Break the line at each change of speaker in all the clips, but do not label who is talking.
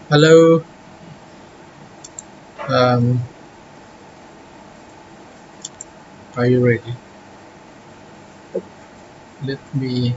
Hello. Um, are you ready? Let me.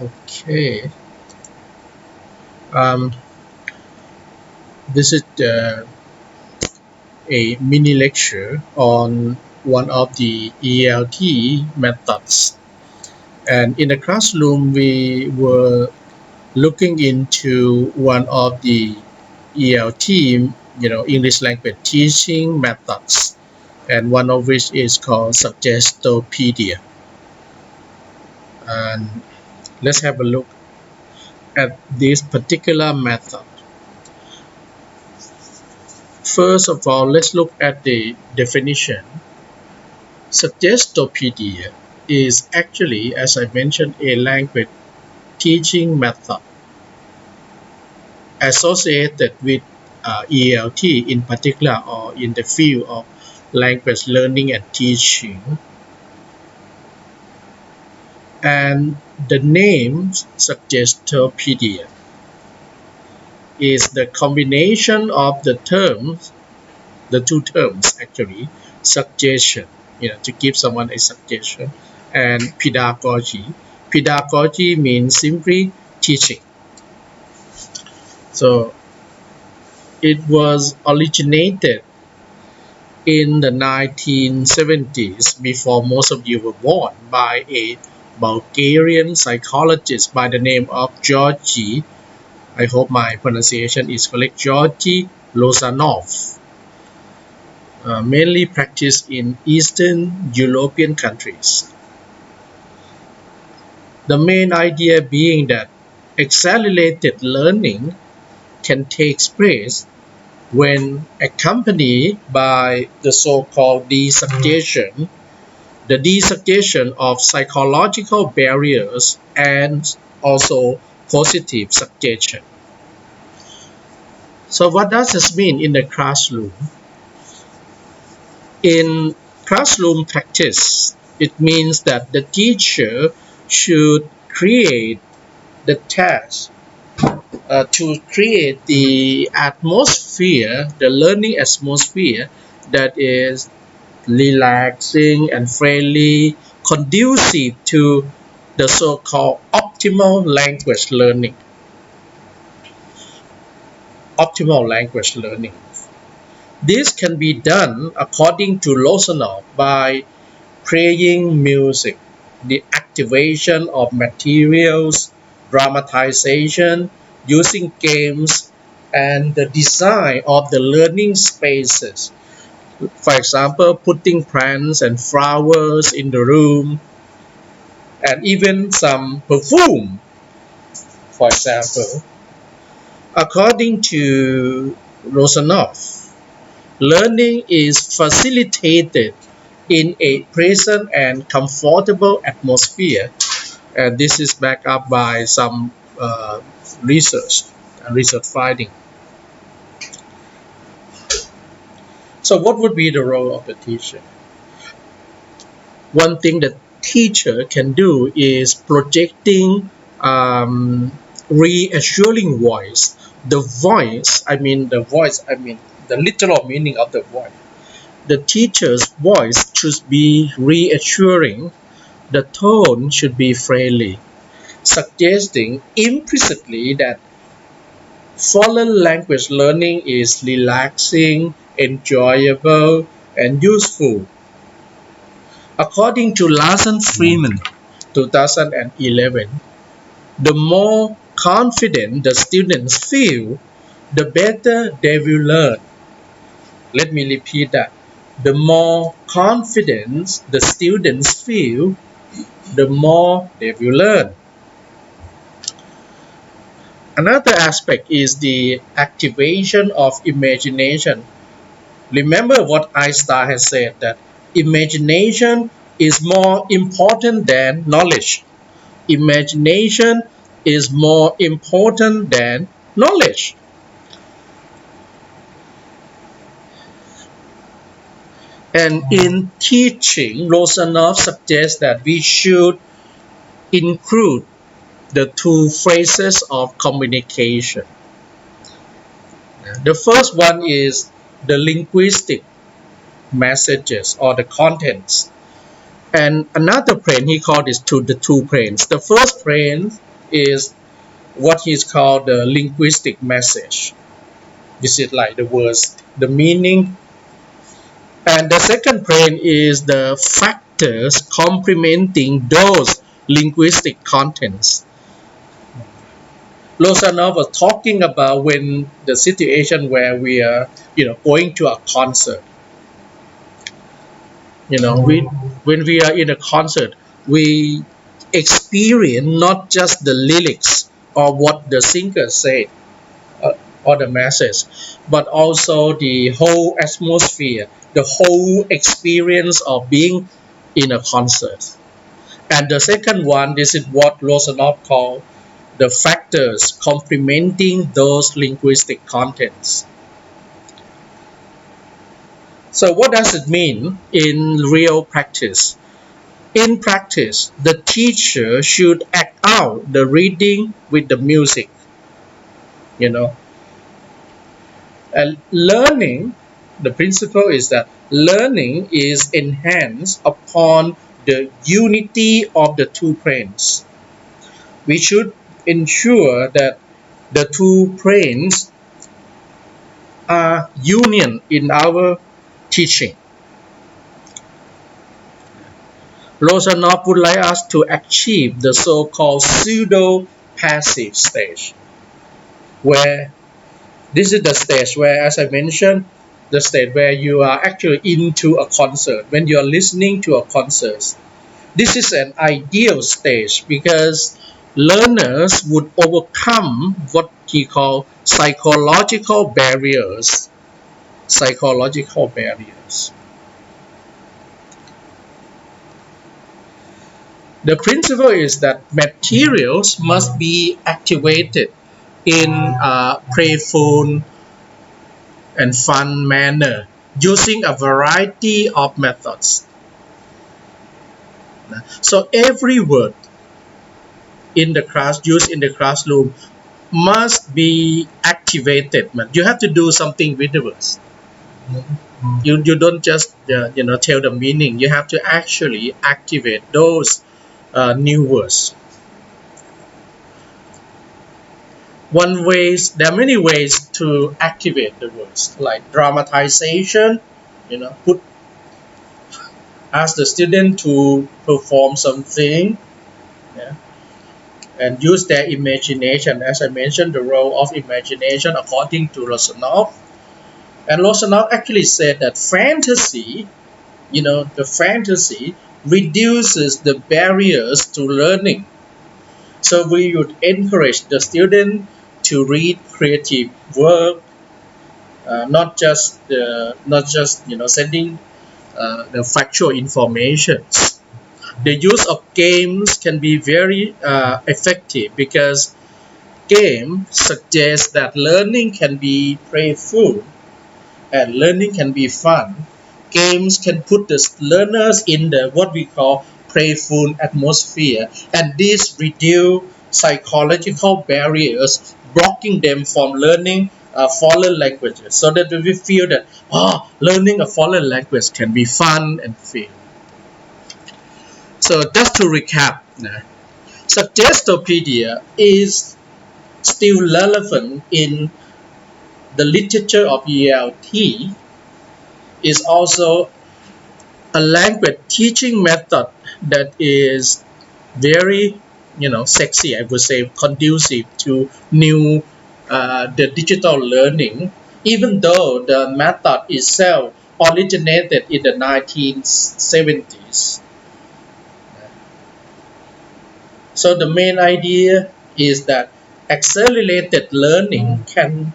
Okay. Um, this is a mini lecture on one of the ELT methods. And in the classroom, we were looking into one of the ELT, English language teaching methods, and one of which is called Suggestopedia. And let's have a look at this particular method. First of all, let's look at the definition. Suggestopedia is actually, as I mentioned, a language teaching method associated with ELT in particular, or in the field of language learning and teaching. And the name Suggestopedia is the combination of the two terms actually, suggestion, to give someone a suggestion, and pedagogy. Pedagogy means simply teaching. So it was originated in the 1970s, before most of you were born, by a Bulgarian psychologist by the name of Georgi, I hope my pronunciation is correct, Georgi Lozanov. Mainly practiced in Eastern European countries. The main idea being that accelerated learning can take place when accompanied by the so-called desuggestion, the desuggestion of psychological barriers, and also positive suggestion. So what does this mean in the classroom? In classroom practice, it means that the teacher should create the task to create the atmosphere, the learning atmosphere that is relaxing and friendly, conducive to the so-called optimal language learning. Optimal language learning. This can be done according to Lozanov by playing music, the activation of materials, dramatization, using games, and the design of the learning spaces. For example, putting plants and flowers in the room, and even some perfume, for example. According to Lozanov, learning is facilitated in a pleasant and comfortable atmosphere, and this is backed up by some research and research finding. So what would be the role of the teacher? One thing that teacher can do is projecting reassuring voice. The voice, the literal meaning of the voice. The teacher's voice should be reassuring. The tone should be friendly, suggesting implicitly that foreign language learning is relaxing, enjoyable, and useful. According to Larson Freeman, 2011, the more confident the students feel, the better they will learn. Let me repeat that. The more confidence the students feel, the more they will learn. Another aspect is the activation of imagination. Remember what Einstein has said, that imagination is more important than knowledge. Imagination is more important than knowledge. And in teaching, Lozanov suggests that we should include the two phases of communication. The first one is the linguistic messages or the contents. And another plane he called is the two planes. The first plane is what he's called the linguistic message. This is like the words, the meaning. And the second plane is the factors complementing those linguistic contents. Lozanov was talking about when the situation where we are, going to a concert. When we are in a concert, we experience not just the lyrics or what the singer said or the message, but also the whole atmosphere, the whole experience of being in a concert. And the second one, this is what Lozanov called the factors complementing those linguistic contents. So, what does it mean in real practice? In practice, the teacher should act out the reading with the music, you know. And learning, the principle is that learning is enhanced upon the unity of the two planes. We should ensure that the two planes are union in our teaching. Lozanov would like us to achieve the so-called pseudo-passive stage, where this is the stage where, as I mentioned, the stage where you are actually into a concert, when you are listening to a concert. This is an ideal stage because learners would overcome what he called psychological barriers. Psychological barriers. The principle is that materials must be activated in a playful and fun manner using a variety of methods. So every word in the class used in the classroom must be activated. You have to do something with the words. You don't just tell the meaning. You have to actually activate those new words. There are many ways to activate the words, like dramatization. Ask the student to perform something, yeah, and use their imagination. As I mentioned, the role of imagination according to Lozanov. And Lozanov actually said that the fantasy reduces the barriers to learning. So we would encourage the student to read creative work, not just sending the factual information. The use of games can be very effective because games suggest that learning can be playful and learning can be fun. Games can put the learners in the what we call playful atmosphere, and this reduce psychological barriers blocking them from learning foreign languages, so that we feel that learning a foreign language can be fun and fun. So just to recap, Suggestopedia is still relevant in the literature of ELT. Is also a language teaching method that is very sexy, I would say, conducive to new the digital learning, even though the method itself originated in the 1970s. So the main idea is that accelerated learning can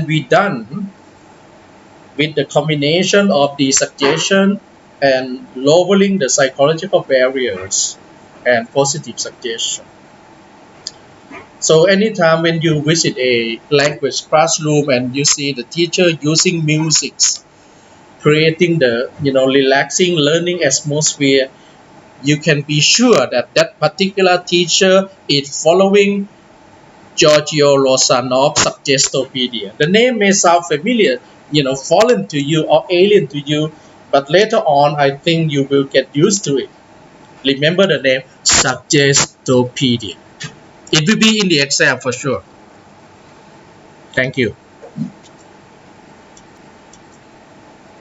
be done with the combination of the suggestion and lowering the psychological barriers and positive suggestion. So anytime when you visit a language classroom and you see the teacher using music, creating the relaxing learning atmosphere, you can be sure that that particular teacher is following Giorgio Lozanov Suggestopedia. The name may sound familiar, foreign to you or alien to you, but later on, I think you will get used to it. Remember the name Suggestopedia. It will be in the exam for sure. Thank you.